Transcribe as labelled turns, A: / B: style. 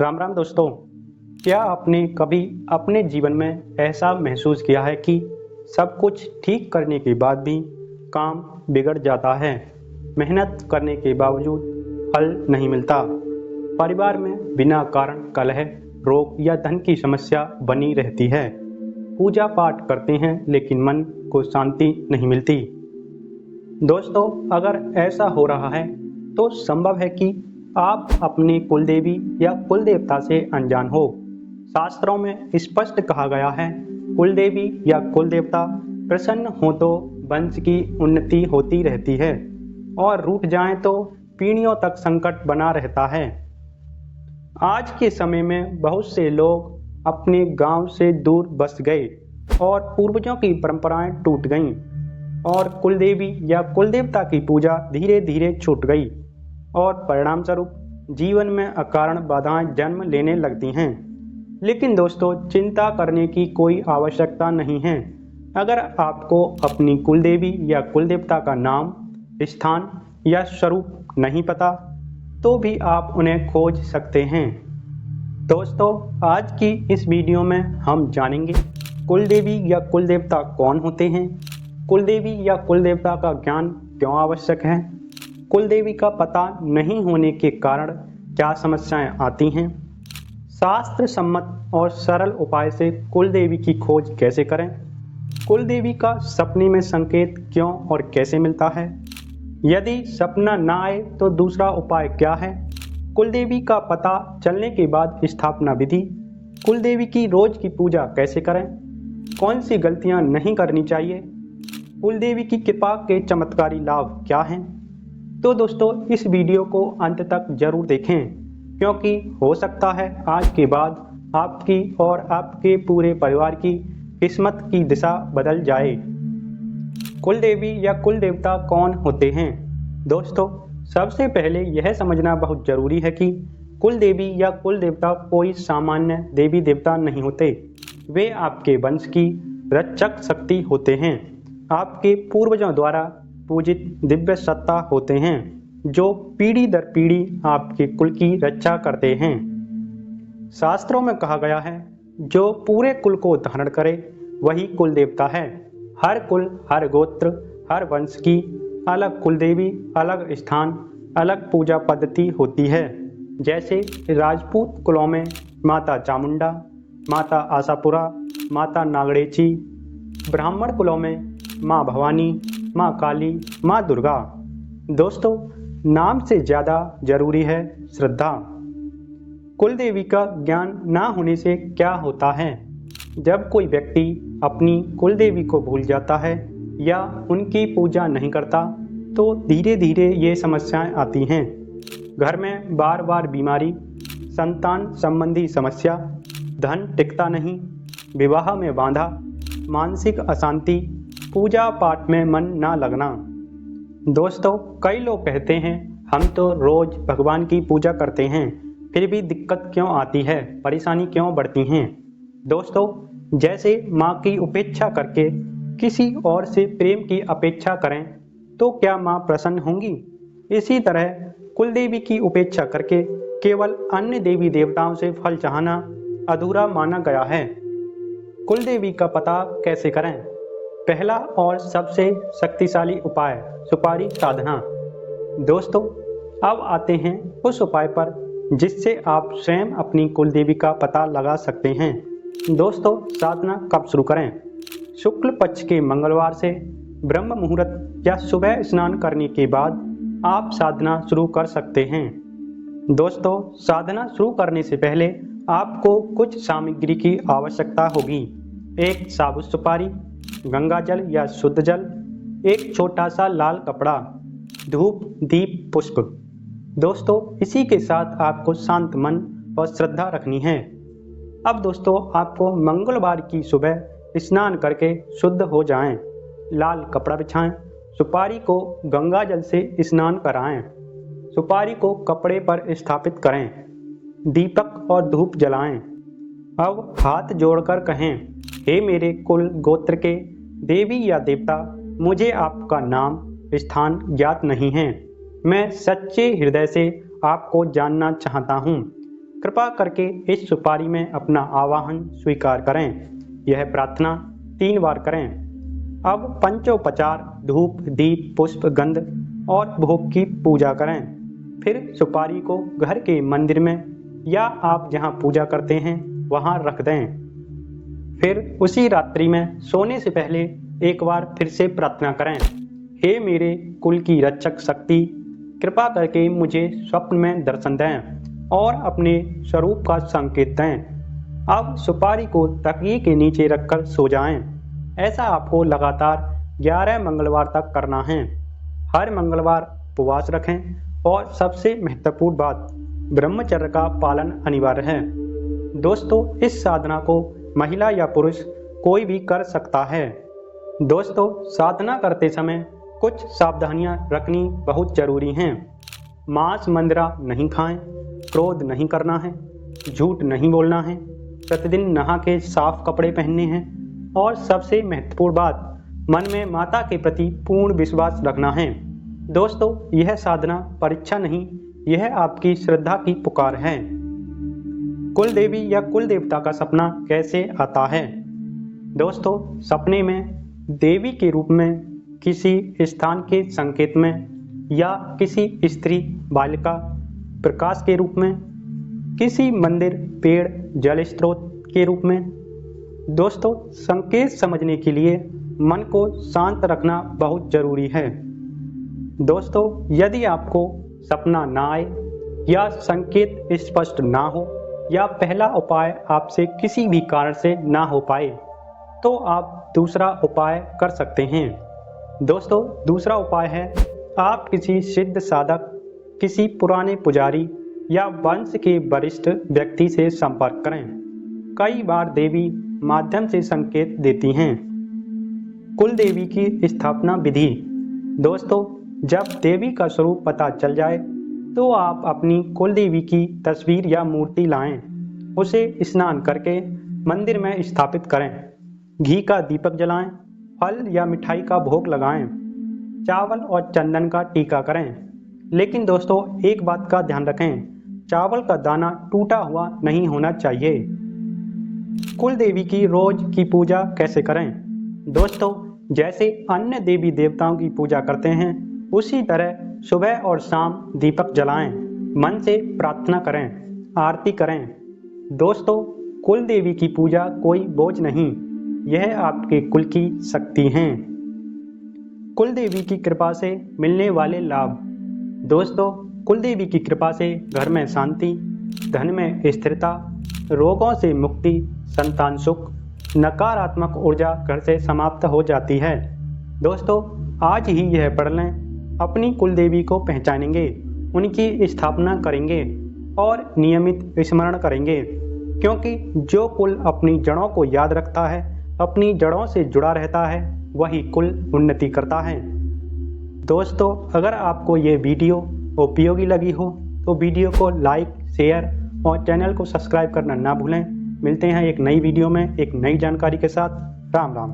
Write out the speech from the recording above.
A: राम राम दोस्तों। क्या आपने कभी अपने जीवन में ऐसा महसूस किया है कि सब कुछ ठीक करने के बाद भी काम बिगड़ जाता है, मेहनत करने के बावजूद फल नहीं मिलता, परिवार में बिना कारण कलह, रोग या धन की समस्या बनी रहती है, पूजा पाठ करते हैं लेकिन मन को शांति नहीं मिलती। दोस्तों, अगर ऐसा हो रहा है तो संभव है कि आप अपने कुलदेवी या कुलदेवता से अनजान हो। शास्त्रों में स्पष्ट कहा गया है, कुलदेवी या कुलदेवता प्रसन्न हो तो वंश की उन्नति होती रहती है और रूठ जाएं तो पीढ़ियों तक संकट बना रहता है। आज के समय में बहुत से लोग अपने गांव से दूर बस गए और पूर्वजों की परंपराएं टूट गईं और कुलदेवी या कुलदेवता की पूजा धीरे धीरे छूट गई और परिणाम स्वरूप जीवन में अकारण बाधाएं जन्म लेने लगती हैं। लेकिन दोस्तों, चिंता करने की कोई आवश्यकता नहीं है। अगर आपको अपनी कुलदेवी या कुलदेवता का नाम, स्थान या स्वरूप नहीं पता तो भी आप उन्हें खोज सकते हैं। दोस्तों, आज की इस वीडियो में हम जानेंगे कुलदेवी या कुलदेवता कौन होते हैं, कुलदेवी या कुलदेवता का ज्ञान क्यों आवश्यक है, कुलदेवी का पता नहीं होने के कारण क्या समस्याएं आती हैं, शास्त्र सम्मत और सरल उपाय से कुलदेवी की खोज कैसे करें, कुलदेवी का सपने में संकेत क्यों और कैसे मिलता है, यदि सपना ना आए तो दूसरा उपाय क्या है, कुलदेवी का पता चलने के बाद स्थापना विधि, कुलदेवी की रोज की पूजा कैसे करें, कौन सी गलतियां नहीं करनी चाहिए, कुलदेवी की कृपा के चमत्कारी लाभ क्या हैं। तो दोस्तों, इस वीडियो को अंत तक जरूर देखें, क्योंकि हो सकता है आज के बाद आपकी और आपके पूरे परिवार की किस्मत की दिशा बदल जाए। कुलदेवी या कुलदेवता कौन होते हैं? दोस्तों, सबसे पहले यह समझना बहुत जरूरी है कि कुलदेवी या कुलदेवता कोई सामान्य देवी देवता नहीं होते। वे आपके वंश की रक्षक शक्ति होते हैं, आपके पूर्वजों द्वारा पूजित दिव्य सत्ता होते हैं जो पीढ़ी दर पीढ़ी आपके कुल की रक्षा करते हैं। शास्त्रों में कहा गया है, जो पूरे कुल को धारण करे वही कुल देवता है। हर कुल, हर गोत्र, हर वंश की अलग कुलदेवी, अलग स्थान, अलग पूजा पद्धति होती है। जैसे राजपूत कुलों में माता चामुंडा, माता आशापुरा, माता नागड़ेची, ब्राह्मण कुलों में माँ भवानी, माँ काली, माँ दुर्गा। दोस्तों, नाम से ज़्यादा जरूरी है श्रद्धा। कुलदेवी का ज्ञान ना होने से क्या होता है? जब कोई व्यक्ति अपनी कुलदेवी को भूल जाता है या उनकी पूजा नहीं करता तो धीरे धीरे ये समस्याएं आती हैं। घर में बार बार बीमारी, संतान संबंधी समस्या, धन टिकता नहीं, विवाह में बाधा, मानसिक अशांति, पूजा पाठ में मन ना लगना। दोस्तों, कई लोग कहते हैं हम तो रोज भगवान की पूजा करते हैं, फिर भी दिक्कत क्यों आती है, परेशानी क्यों बढ़ती हैं। दोस्तों, जैसे माँ की उपेक्षा करके किसी और से प्रेम की अपेक्षा करें तो क्या माँ प्रसन्न होंगी? इसी तरह कुलदेवी की उपेक्षा करके केवल अन्य देवी देवताओं से फल चाहना अधूरा माना गया है। कुलदेवी का पता कैसे करें? पहला और सबसे शक्तिशाली उपाय, सुपारी साधना। दोस्तों, अब आते हैं उस उपाय पर जिससे आप स्वयं अपनी कुलदेवी का पता लगा सकते हैं। दोस्तों, साधना कब शुरू करें? शुक्ल पक्ष के मंगलवार से ब्रह्म मुहूर्त या सुबह स्नान करने के बाद आप साधना शुरू कर सकते हैं। दोस्तों, साधना शुरू करने से पहले आपको कुछ सामग्री की आवश्यकता होगी। एक साबुत सुपारी, गंगा जल या शुद्ध जल, एक छोटा सा लाल कपड़ा, धूप, दीप, पुष्प। दोस्तों, इसी के साथ आपको शांत मन और श्रद्धा रखनी है। अब दोस्तों, आपको मंगलवार की सुबह स्नान करके शुद्ध हो जाएं, लाल कपड़ा बिछाएं, सुपारी को गंगा जल से स्नान कराएं, सुपारी को कपड़े पर स्थापित करें, दीपक और धूप जलाएं। अब हाथ जोड़कर कहें, हे मेरे कुल गोत्र के देवी या देवता, मुझे आपका नाम, स्थान ज्ञात नहीं है। मैं सच्चे हृदय से आपको जानना चाहता हूँ। कृपा करके इस सुपारी में अपना आवाहन स्वीकार करें। यह प्रार्थना 3 बार करें। अब पंचोपचार धूप दीप पुष्प गंध और भोग की पूजा करें। फिर सुपारी को घर के मंदिर में या आप जहां पूजा करते हैं वहां रख दें। फिर उसी रात्रि में सोने से पहले एक बार फिर से प्रार्थना करें, हे मेरे कुल की रक्षक शक्ति, कृपा करके मुझे स्वप्न में दर्शन दें और अपने स्वरूप का संकेत दें। अब सुपारी को तकिए के नीचे रखकर सो जाएं। ऐसा आपको लगातार 11 मंगलवार तक करना है। हर मंगलवार उपवास रखें और सबसे महत्वपूर्ण बात, ब्रह्मचर्य का पालन अनिवार्य है। दोस्तों, इस साधना को महिला या पुरुष कोई भी कर सकता है। दोस्तों, साधना करते समय कुछ सावधानियां रखनी बहुत जरूरी हैं। मांस मंदिरा नहीं खाएं, क्रोध नहीं करना है, झूठ नहीं बोलना है, प्रतिदिन नहा के साफ कपड़े पहनने हैं और सबसे महत्वपूर्ण बात, मन में माता के प्रति पूर्ण विश्वास रखना है। दोस्तों, यह साधना परीक्षा नहीं, यह आपकी श्रद्धा की पुकार है। कुल देवी या कुल देवता का सपना कैसे आता है? दोस्तों, सपने में देवी के रूप में, किसी स्थान के संकेत में या किसी स्त्री बालिका प्रकाश के रूप में, किसी मंदिर पेड़ जल स्रोत के रूप में। दोस्तों, संकेत समझने के लिए मन को शांत रखना बहुत जरूरी है। दोस्तों, यदि आपको सपना ना आए या संकेत स्पष्ट ना हो या पहला उपाय आपसे किसी भी कारण से ना हो पाए तो आप दूसरा उपाय कर सकते हैं। दोस्तों, दूसरा उपाय है आप किसी सिद्ध साधक, किसी पुराने पुजारी या वंश के वरिष्ठ व्यक्ति से संपर्क करें। कई बार देवी माध्यम से संकेत देती हैं। कुल देवी की स्थापना विधि। दोस्तों, जब देवी का स्वरूप पता चल जाए तो आप अपनी कुल देवी की तस्वीर या मूर्ति लाएं। उसे स्नान करके मंदिर में स्थापित करें। घी का दीपक जलाएं, फल या मिठाई का भोग लगाएं, चावल और चंदन का टीका करें। लेकिन दोस्तों, एक बात का ध्यान रखें, चावल का दाना टूटा हुआ नहीं होना चाहिए। कुल देवी की रोज की पूजा कैसे करें? दोस्तों, जैसे अन्य देवी देवताओं की पूजा करते हैं उसी तरह सुबह और शाम दीपक जलाएं, मन से प्रार्थना करें, आरती करें। दोस्तों, कुल देवी की पूजा कोई बोझ नहीं, यह आपके कुल की शक्ति हैं। कुल देवी की कृपा से मिलने वाले लाभ। दोस्तों, कुल देवी की कृपा से घर में शांति, धन में स्थिरता, रोगों से मुक्ति, संतान सुख, नकारात्मक ऊर्जा घर से समाप्त हो जाती है। दोस्तों, आज ही यह पढ़ लें, अपनी कुल देवी को पहचानेंगे, उनकी स्थापना करेंगे और नियमित स्मरण करेंगे, क्योंकि जो कुल अपनी जड़ों को याद रखता है, अपनी जड़ों से जुड़ा रहता है, वही कुल उन्नति करता है। दोस्तों, अगर आपको ये वीडियो उपयोगी लगी हो तो वीडियो को लाइक, शेयर और चैनल को सब्सक्राइब करना ना भूलें। मिलते हैं एक नई वीडियो में एक नई जानकारी के साथ। राम राम।